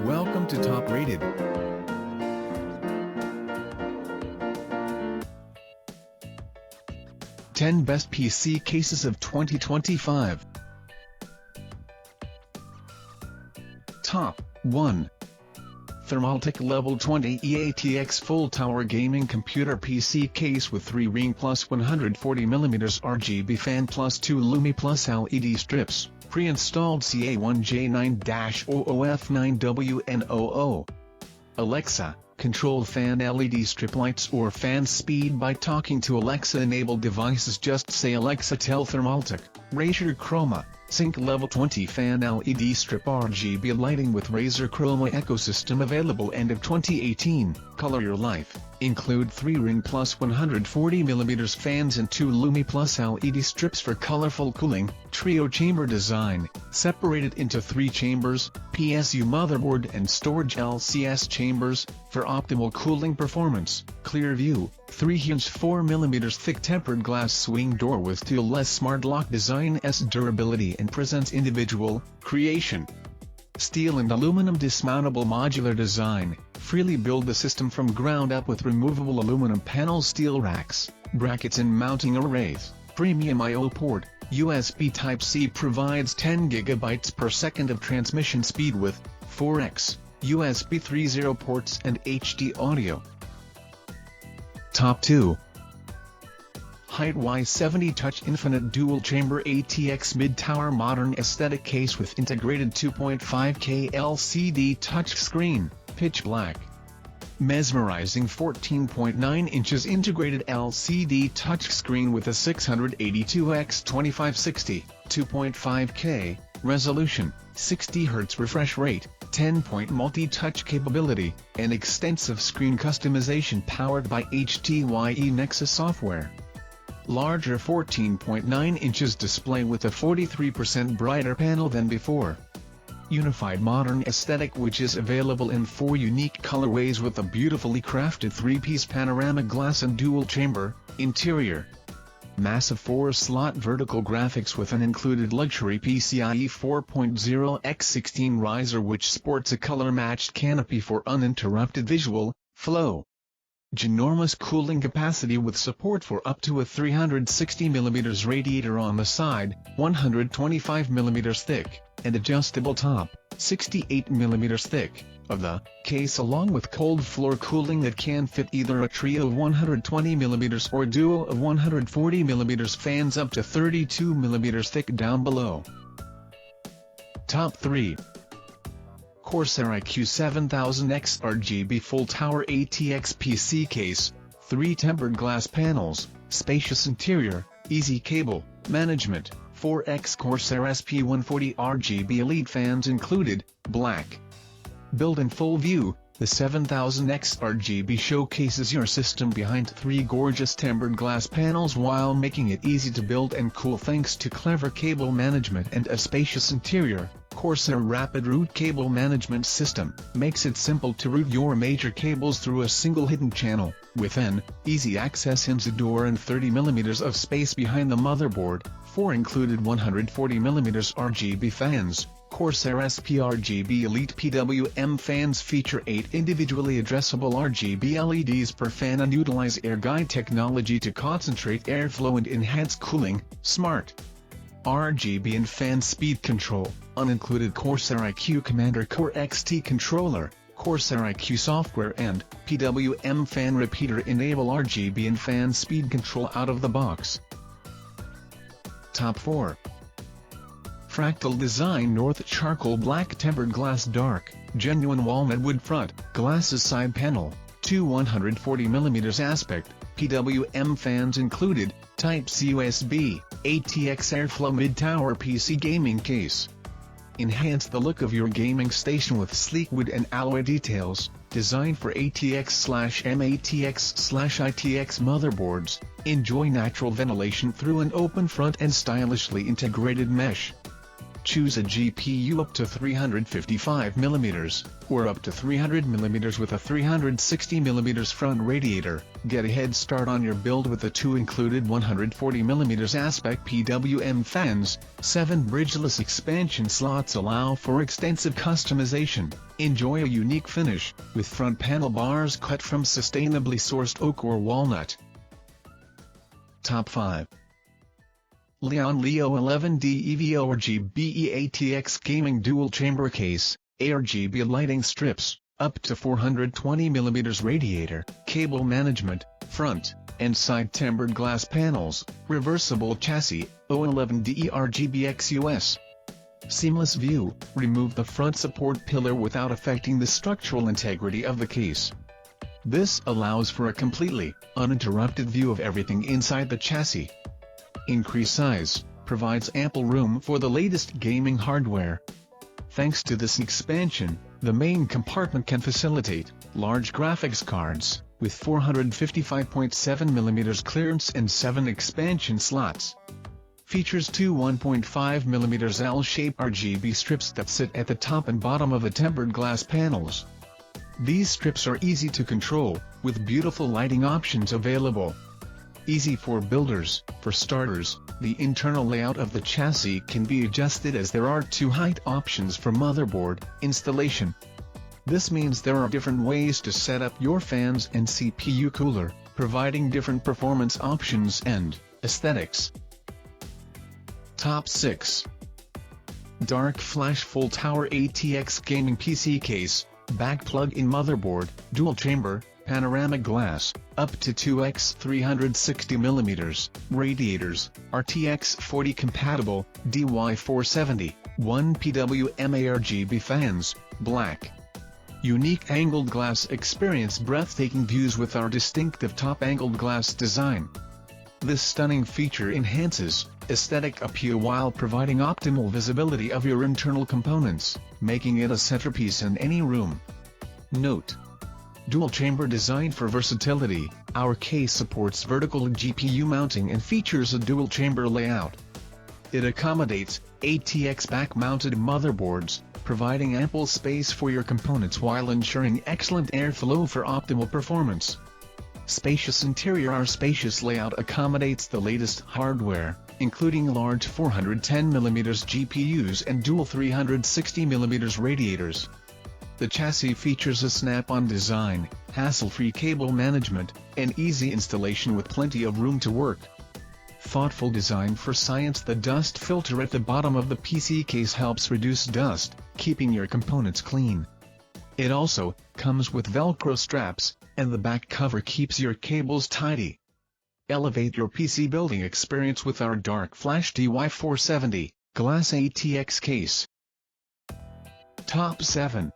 Welcome to Top Rated. Ten Best PC Cases of 2025. Top 1. Thermaltake Level 20 E-ATX Full Tower Gaming Computer PC Case with 3 ring plus 140mm RGB fan plus 2 Lumi plus LED strips, pre-installed CA1J9-00F9WNOO. Alexa, control fan LED strip lights or fan speed by talking to Alexa-enabled devices. Just say Alexa tell Thermaltake, Razer Chroma, Sync Level 20 Fan LED Strip RGB Lighting with Razer Chroma ecosystem available end of 2018, color your life, include 3 ring plus 140mm fans and 2 Lumi plus LED strips for colorful cooling, trio chamber design, separated into 3 chambers, PSU motherboard and storage LCS chambers, for optimal cooling performance, clear view, 3-inch 4mm thick tempered glass swing door with steel-less smart lock design S durability and presents individual creation. Steel and aluminum dismountable modular design, freely build the system from ground up with removable aluminum panels, steel racks, brackets and mounting arrays. Premium I/O port, USB Type-C provides 10 GB per second of transmission speed with 4x USB 3.0 ports and HD audio. Top 2. HYTE Y70 Touch Infinite Dual Chamber ATX Mid-Tower Modern Aesthetic Case with integrated 2.5K LCD touchscreen, pitch black. Mesmerizing 14.9 inches integrated LCD touchscreen with a 682x2560, 2.5K resolution, 60 Hz refresh rate, 10-point multi-touch capability, and extensive screen customization powered by HYTE Nexus software. Larger 14.9 inches display with a 43% brighter panel than before. Unified modern aesthetic which is available in 4 unique colorways with a beautifully crafted 3-piece panoramic glass and dual chamber interior. Massive 4-slot vertical graphics with an included luxury PCIe 4.0x16 riser which sports a color-matched canopy for uninterrupted visual flow. Ginormous cooling capacity with support for up to a 360mm radiator on the side, 125mm thick, and adjustable top, 68mm thick, of the case along with cold floor cooling that can fit either a trio of 120mm or duo of 140mm fans up to 32mm thick down below. Top 3. CORSAIR iCUE 7000X RGB Full Tower ATX PC Case, 3 tempered glass panels, spacious interior, easy cable management, 4x CORSAIR SP140 RGB Elite fans included, black. Built in full view, the 7000X RGB showcases your system behind 3 gorgeous tempered glass panels while making it easy to build and cool thanks to clever cable management and a spacious interior. CORSAIR Rapid Route Cable Management System makes it simple to route your major cables through a single hidden channel, with an easy access into door and 30mm of space behind the motherboard, 4 included 140mm RGB fans. CORSAIR SP-RGB Elite PWM fans feature 8 individually addressable RGB LEDs per fan and utilize ARGB technology to concentrate airflow and enhance cooling. Smart RGB and fan speed control, unincluded CORSAIR iCUE Commander Core XT controller, CORSAIR iCUE software and PWM fan repeater enable RGB and fan speed control out of the box. Top 4. Fractal Design North Charcoal Black Tempered Glass Dark, Genuine Walnut Wood Front, Glasses Side Panel, 2 140mm aspect, PWM fans included, Type-C USB, ATX Airflow Mid-Tower PC Gaming Case. Enhance the look of your gaming station with sleek wood and alloy details, designed for ATX/m-atx/ITX motherboards. Enjoy natural ventilation through an open front and stylishly integrated mesh. Choose a GPU up to 355mm, or up to 300mm with a 360mm front radiator. Get a head start on your build with the two included 140mm aspect PWM fans. 7 bridgeless expansion slots allow for extensive customization. Enjoy a unique finish, with front panel bars cut from sustainably sourced oak or walnut. Top 5. Lian Leo 11D EVO RGB E-ATX Gaming Dual Chamber Case, ARGB lighting strips, up to 420mm radiator, cable management, front and side tempered glass panels, reversible chassis, O11D RGB XUS. Seamless view, remove the front support pillar without affecting the structural integrity of the case. This allows for a completely uninterrupted view of everything inside the chassis. Increased size provides ample room for the latest gaming hardware. Thanks to this expansion, the main compartment can facilitate large graphics cards, with 455.7mm clearance and 7 expansion slots. Features two 1.5mm L-shaped RGB strips that sit at the top and bottom of the tempered glass panels. These strips are easy to control, with beautiful lighting options available. Easy for builders. For starters, the internal layout of the chassis can be adjusted as there are 2 height options for motherboard installation. This means there are different ways to set up your fans and CPU cooler, providing different performance options and aesthetics. Top 6. DarkFlash Full Tower ATX Gaming PC Case, Back Plug-in Motherboard, Dual Chamber, Panoramic Glass, up to 2x 360mm, Radiators, RTX 40 compatible, DY470, 1 PWM ARGB fans, black. Unique angled glass. Experience breathtaking views with our distinctive top-angled glass design. This stunning feature enhances aesthetic appeal while providing optimal visibility of your internal components, making it a centerpiece in any room. Note: dual chamber designed for versatility, our case supports vertical GPU mounting and features a dual chamber layout. It accommodates ATX back-mounted motherboards, providing ample space for your components while ensuring excellent airflow for optimal performance. Spacious interior. Our spacious layout accommodates the latest hardware, including large 410mm GPUs and dual 360mm radiators. The chassis features a snap-on design, hassle-free cable management, and easy installation with plenty of room to work. Thoughtful design for science. The dust filter at the bottom of the PC case helps reduce dust, keeping your components clean. It also comes with Velcro straps, and the back cover keeps your cables tidy. Elevate your PC building experience with our darkFlash DY470 glass ATX case. Top 7.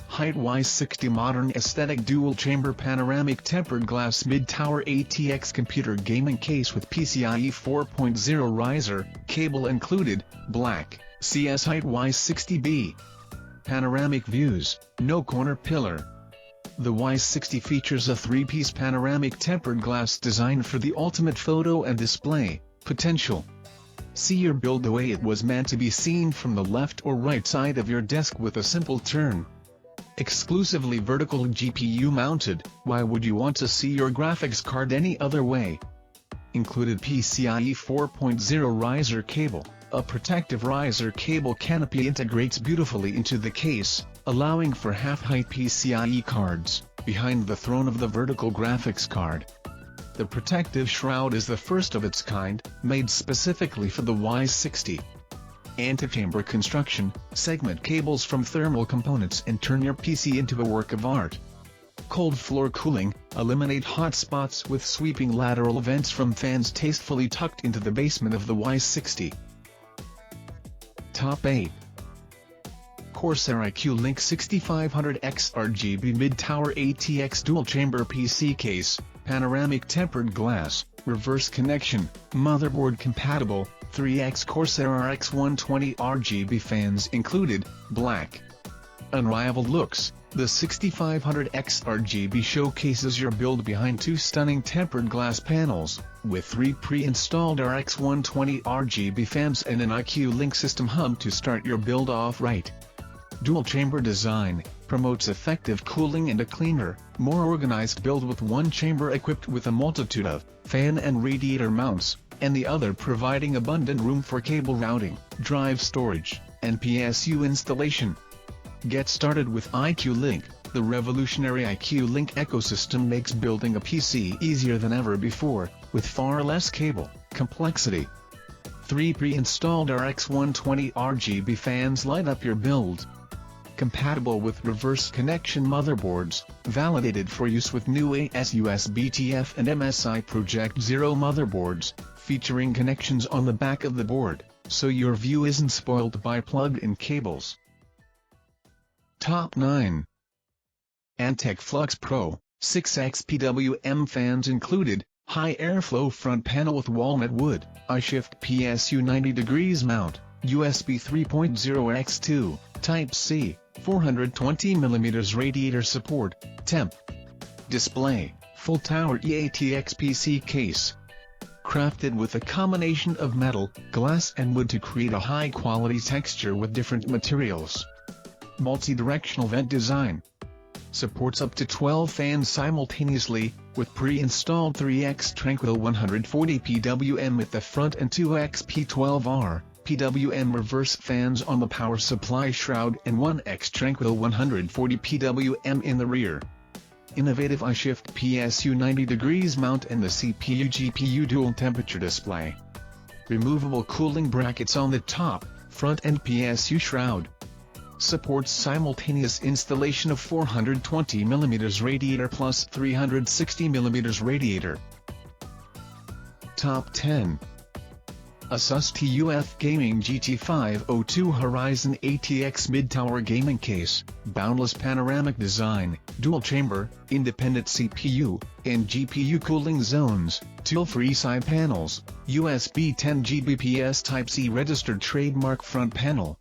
HYTE Y60 Modern Aesthetic Dual Chamber Panoramic Tempered Glass Mid-Tower ATX Computer Gaming Case with PCIe 4.0 riser, cable included, black, CS HYTE Y60B. Panoramic views, no corner pillar. The Y60 features a 3-piece panoramic tempered glass designed for the ultimate photo and display potential. See your build the way it was meant to be seen from the left or right side of your desk with a simple turn. Exclusively vertical GPU mounted. Why would you want to see your graphics card any other way? Included PCIe 4.0 riser cable. A protective riser cable canopy integrates beautifully into the case, allowing for half-height PCIe cards behind the throne of the vertical graphics card. The protective shroud is the first of its kind, made specifically for the Y60. Antechamber construction. Segment cables from thermal components and turn your PC into a work of art. Cold floor cooling. Eliminate hot spots with sweeping lateral vents from fans tastefully tucked into the basement of the Y60. Top 8. CORSAIR iCUE Link 6500X RGB Mid-Tower ATX Dual Chamber PC Case, Panoramic Tempered Glass, Reverse Connection, Motherboard Compatible, 3X CORSAIR RX 120 RGB fans included, black. Unrivaled looks. The 6500X RGB showcases your build behind two stunning tempered glass panels, with 3 pre-installed RX120 RGB fans and an iCUE link system hub to start your build off right. Dual-chamber design promotes effective cooling and a cleaner, more organized build, with one chamber equipped with a multitude of fan and radiator mounts, and the other providing abundant room for cable routing, drive storage, and PSU installation. Get started with iCUE Link. The revolutionary iCUE Link ecosystem makes building a PC easier than ever before, with far less cable complexity. 3 pre-installed RX120 RGB fans light up your build. Compatible with reverse connection motherboards, validated for use with new ASUS BTF and MSI Project Zero motherboards, featuring connections on the back of the board, so your view isn't spoiled by plugged-in cables. Top 9. Antec Flux Pro, 6X PWM fans included, high airflow front panel with walnut wood, iShift PSU 90 degrees mount, USB 3.0 X2, Type-C, 420mm radiator support, temp. Display, full tower E-ATX PC case. Crafted with a combination of metal, glass and wood to create a high-quality texture with different materials. Multi-directional vent design. Supports up to 12 fans simultaneously, with pre-installed 3X Tranquil 140 PWM at the front and 2X P12R PWM reverse fans on the power supply shroud and 1X Tranquil 140 PWM in the rear. Innovative iShift PSU 90 degrees mount and the CPU-GPU dual temperature display. Removable cooling brackets on the top, front and PSU shroud. Supports simultaneous installation of 420mm radiator plus 360mm radiator. Top 10. Asus TUF Gaming GT502 Horizon ATX Mid-Tower Gaming Case, Boundless Panoramic Design, Dual Chamber, Independent CPU, and GPU Cooling Zones, Tool-Free Side Panels, USB 10 Gbps Type-C Registered Trademark Front Panel.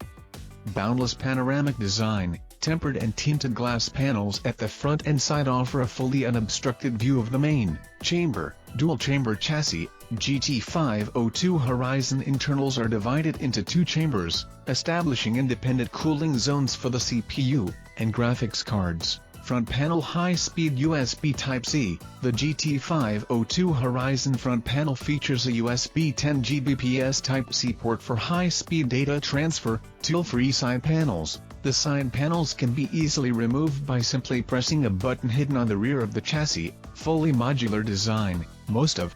Boundless Panoramic Design, tempered and tinted glass panels at the front and side offer a fully unobstructed view of the main chamber. Dual-chamber chassis, GT502 Horizon internals are divided into 2 chambers, establishing independent cooling zones for the CPU and graphics cards. Front panel high-speed USB Type-C. The GT502 Horizon front panel features a USB 10 Gbps Type-C port for high-speed data transfer. Tool-free side panels. The side panels can be easily removed by simply pressing a button hidden on the rear of the chassis. Fully modular design. Most of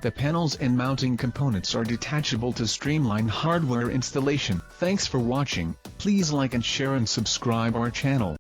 the panels and mounting components are detachable to streamline hardware installation. Thanks for watching. Please like and share and subscribe our channel.